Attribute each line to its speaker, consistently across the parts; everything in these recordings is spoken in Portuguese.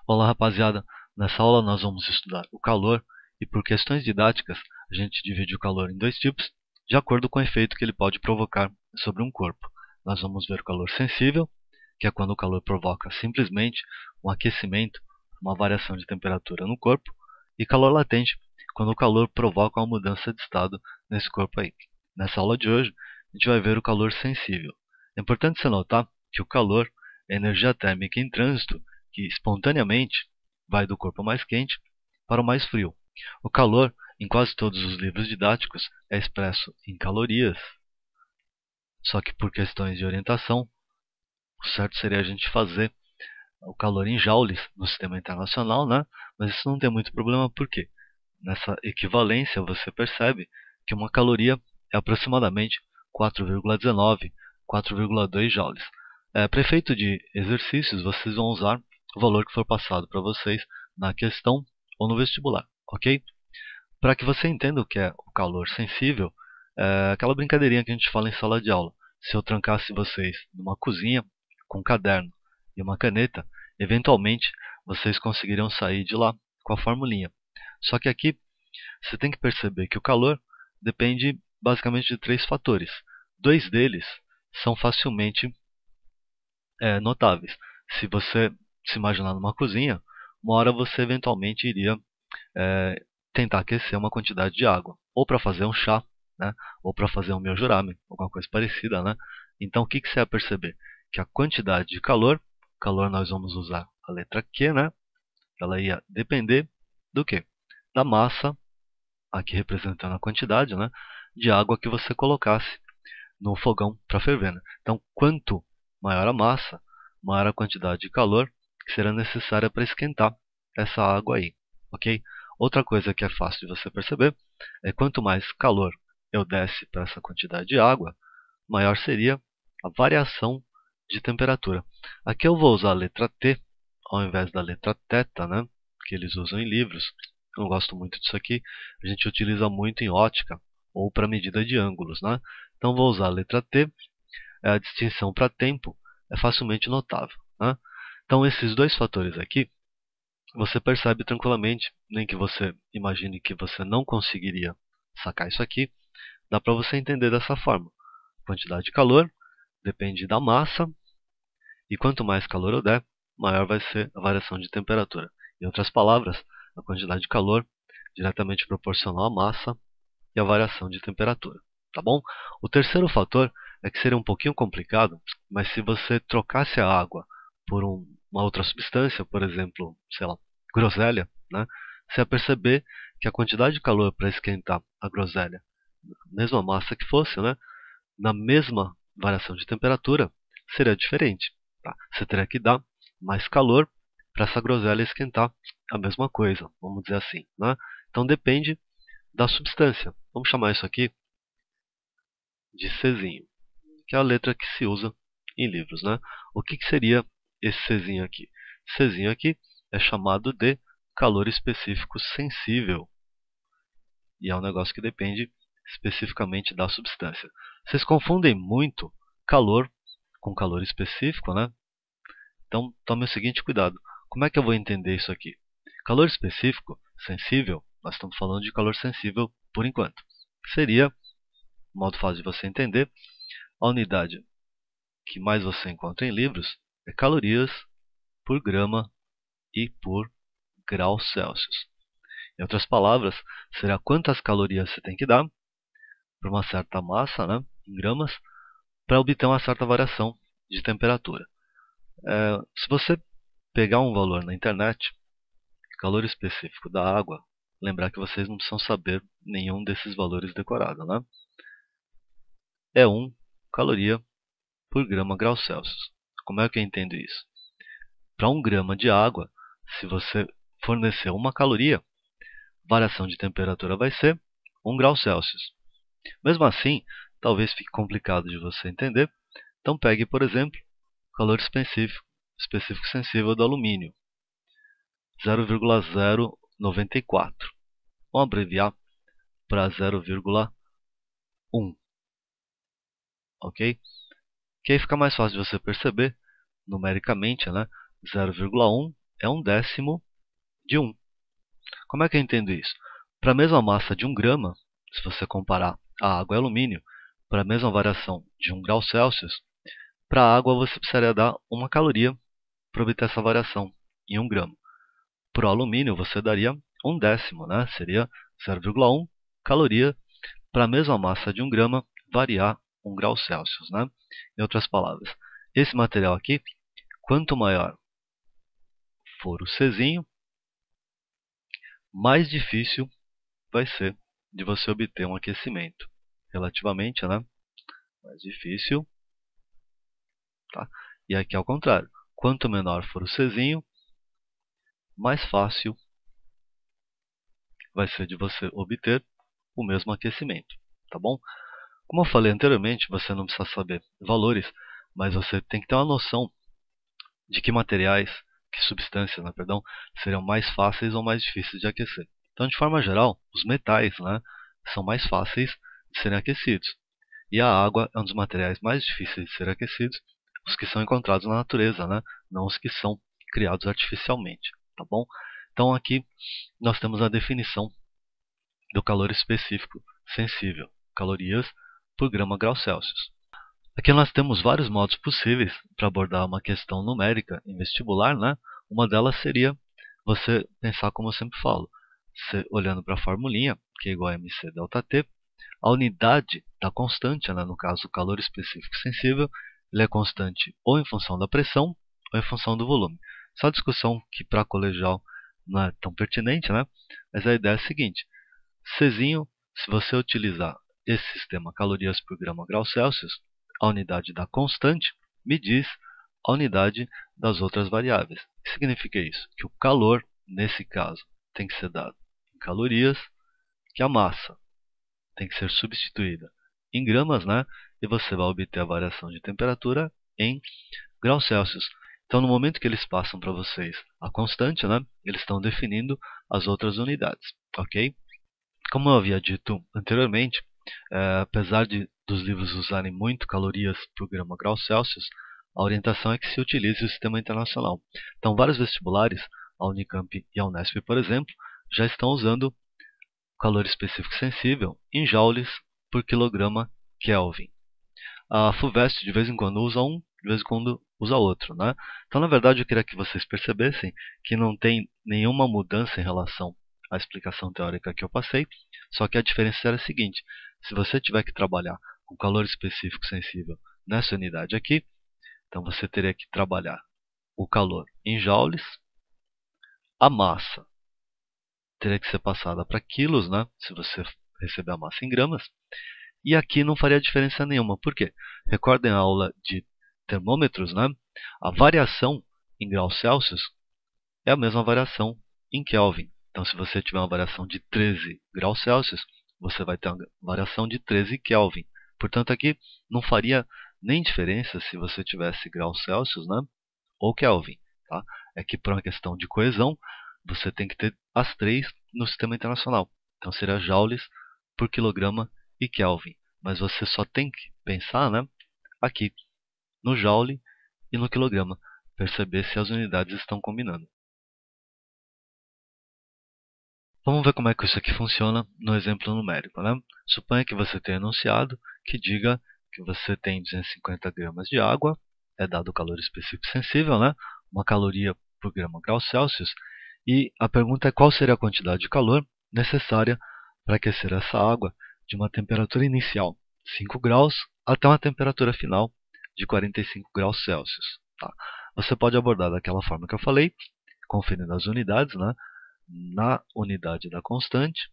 Speaker 1: Olá, rapaziada. Nessa aula nós vamos estudar o calor e, por questões didáticas, a gente divide o calor em dois tipos, de acordo com o efeito que ele pode provocar sobre um corpo. Nós vamos ver o calor sensível, que é quando o calor provoca simplesmente um aquecimento, uma variação de temperatura no corpo, e calor latente, quando o calor provoca uma mudança de estado nesse corpo aí. Nessa aula de hoje, a gente vai ver o calor sensível. É importante você notar que o calor é energia térmica em trânsito que espontaneamente vai do corpo mais quente para o mais frio. O calor, em quase todos os livros didáticos, é expresso em calorias. Só que por questões de orientação, o certo seria a gente fazer o calor em joules no sistema internacional, né? Mas isso não tem muito problema, porque nessa equivalência você percebe que uma caloria é aproximadamente 4,19, 4,2 joules. Para efeito de exercícios, vocês vão usar o valor que for passado para vocês na questão ou no vestibular, ok? Para que você entenda o que é o calor sensível, é aquela brincadeirinha que a gente fala em sala de aula. Se eu trancasse vocês numa cozinha com um caderno e uma caneta, eventualmente vocês conseguiriam sair de lá com a formulinha. Só que aqui você tem que perceber que o calor depende basicamente de três fatores. Dois deles são facilmente notáveis. Se você se imaginar numa cozinha, uma hora você eventualmente iria tentar aquecer uma quantidade de água, ou para fazer um chá, né, ou para fazer um miojurame, alguma coisa parecida, né? Então o que você vai perceber? Que a quantidade de calor nós vamos usar a letra Q, né? Ela ia depender do quê? Da massa, aqui representando a quantidade, né, de água que você colocasse no fogão para ferver, né? Então, quanto maior a massa, maior a quantidade de calor que será necessária para esquentar essa água aí, ok? Outra coisa que é fácil de você perceber é quanto mais calor eu desse para essa quantidade de água, maior seria a variação de temperatura. Aqui eu vou usar a letra T ao invés da letra θ, né, que eles usam em livros. Eu não gosto muito disso aqui. A gente utiliza muito em ótica ou para medida de ângulos, né? Então vou usar a letra T. A distinção para tempo é facilmente notável, né? Então esses dois fatores aqui, você percebe tranquilamente, nem que você imagine que você não conseguiria sacar isso aqui, dá para você entender dessa forma. A quantidade de calor depende da massa, e quanto mais calor eu der, maior vai ser a variação de temperatura. Em outras palavras, a quantidade de calor diretamente proporcional à massa e à variação de temperatura. Tá bom? O terceiro fator é que seria um pouquinho complicado, mas se você trocasse a água por uma outra substância, por exemplo, sei lá, groselha, né, você ia perceber que a quantidade de calor para esquentar a groselha, mesma massa que fosse, né, na mesma variação de temperatura, seria diferente. Tá? Você teria que dar mais calor para essa groselha esquentar a mesma coisa, vamos dizer assim, né? Então depende da substância. Vamos chamar isso aqui de Czinho, que é a letra que se usa em livros, né? O que seria esse Czinho aqui? Czinho aqui é chamado de calor específico sensível, e é um negócio que depende especificamente da substância. Vocês confundem muito calor com calor específico, né? Então tome o seguinte cuidado. Como é que eu vou entender isso aqui? Calor específico, sensível, nós estamos falando de calor sensível por enquanto. Seria, modo fácil de você entender, a unidade que mais você encontra em livros é calorias por grama e por grau Celsius. Em outras palavras, será quantas calorias você tem que dar para uma certa massa, né, em gramas, para obter uma certa variação de temperatura. Se você pegar um valor na internet, calor específico da água, lembrar que vocês não precisam saber nenhum desses valores decorados, né? É 1 caloria por grama grau Celsius. Como é que eu entendo isso? Para 1 grama de água, se você fornecer 1 caloria, a variação de temperatura vai ser 1 grau Celsius. Mesmo assim, talvez fique complicado de você entender. Então pegue, por exemplo, o calor específico sensível do alumínio, 0,094. Vamos abreviar para 0,1. Ok? Que aí fica mais fácil de você perceber numericamente, né? 0,1 é 1/10 de 1. Como é que eu entendo isso? Para a mesma massa de 1 grama, se você comparar a água e alumínio, para a mesma variação de 1 grau Celsius, para a água você precisaria dar 1 caloria para obter essa variação em 1 grama. Para o alumínio você daria 1/10, né? Seria 0,1 caloria para a mesma massa de 1 grama variar 1 grau Celsius, né? Em outras palavras, esse material aqui, quanto maior for o Czinho, mais difícil vai ser de você obter um aquecimento. Relativamente, né? Mais difícil. Tá? E aqui ao contrário. Quanto menor for o Czinho, mais fácil vai ser de você obter o mesmo aquecimento. Tá bom? Como eu falei anteriormente, você não precisa saber valores, mas você tem que ter uma noção de que materiais, que substâncias, né, perdão, seriam mais fáceis ou mais difíceis de aquecer. Então, de forma geral, os metais, né, são mais fáceis de serem aquecidos. E a água é um dos materiais mais difíceis de serem aquecidos, os que são encontrados na natureza, né, não os que são criados artificialmente. Tá bom? Então, aqui nós temos a definição do calor específico sensível, calorias por grama grau Celsius. Aqui nós temos vários modos possíveis para abordar uma questão numérica em vestibular, né? Uma delas seria você pensar como eu sempre falo, olhando para a formulinha, que é igual a mc delta T, a unidade da constante, né? No caso o calor específico sensível, ele é constante ou em função da pressão ou em função do volume. Essa discussão que para colegial não é tão pertinente, né? Mas a ideia é a seguinte, Czinho, se você utilizar esse sistema calorias por grama grau Celsius, a unidade da constante me diz a unidade das outras variáveis. O que significa isso? Que o calor, nesse caso, tem que ser dado em calorias, que a massa tem que ser substituída em gramas, né? E você vai obter a variação de temperatura em graus Celsius. Então, no momento que eles passam para vocês a constante, né? Eles estão definindo as outras unidades, ok? Como eu havia dito anteriormente, apesar dos livros usarem muito calorias por grama grau Celsius, a orientação é que se utilize o sistema internacional. Então, vários vestibulares, a Unicamp e a Unesp, por exemplo, já estão usando o calor específico sensível em joules por quilograma Kelvin. A FUVEST de vez em quando usa um, de vez em quando usa outro, né? Então, na verdade, eu queria que vocês percebessem que não tem nenhuma mudança em relação à explicação teórica que eu passei, só que a diferença era a seguinte: se você tiver que trabalhar com calor específico sensível nessa unidade aqui, então você teria que trabalhar o calor em joules, a massa teria que ser passada para quilos, né? Se você receber a massa em gramas, e aqui não faria diferença nenhuma. Por quê? Recordem a aula de termômetros, né? A variação em graus Celsius é a mesma variação em Kelvin. Então, se você tiver uma variação de 13 graus Celsius, você vai ter uma variação de 13 Kelvin. Portanto, aqui não faria nem diferença se você tivesse graus Celsius, né? Ou Kelvin. Tá? É que, por uma questão de coesão, você tem que ter as três no sistema internacional. Então, seria joules por quilograma e Kelvin. Mas você só tem que pensar, né, aqui no joule e no quilograma. Perceber se as unidades estão combinando. Vamos ver como é que isso aqui funciona no exemplo numérico, né? Suponha que você tenha enunciado que diga que você tem 250 gramas de água, é dado o calor específico sensível, né? Uma caloria por grama grau Celsius, e a pergunta é qual seria a quantidade de calor necessária para aquecer essa água de uma temperatura inicial 5 graus até uma temperatura final de 45 graus Celsius. Tá? Você pode abordar daquela forma que eu falei, conferindo as unidades, né? Na unidade da constante.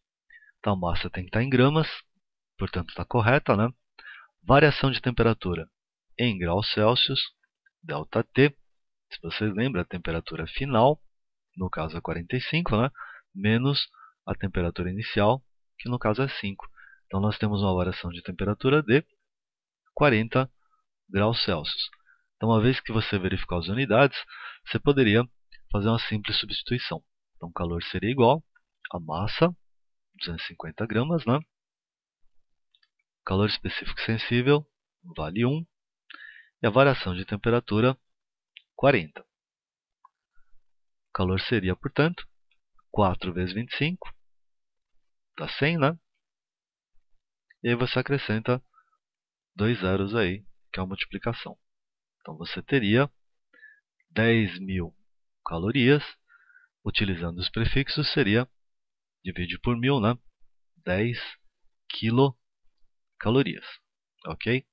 Speaker 1: Então, a massa tem que estar em gramas, portanto está correta, né? Variação de temperatura em graus Celsius, ΔT. Se vocês lembram, a temperatura final, no caso é 45, né? Menos a temperatura inicial, que no caso é 5. Então, nós temos uma variação de temperatura de 40 graus Celsius. Então, uma vez que você verificou as unidades, você poderia fazer uma simples substituição. Então, o calor seria igual a massa, 250 gramas, né? Calor específico sensível vale 1. E a variação de temperatura, 40. calor seria, portanto, 4 vezes 25, dá 100, né? E aí você acrescenta 2 zeros aí, que é a multiplicação. Então você teria 10.000 calorias. Utilizando os prefixos seria, divide por 1000, né? 10 quilocalorias. Ok?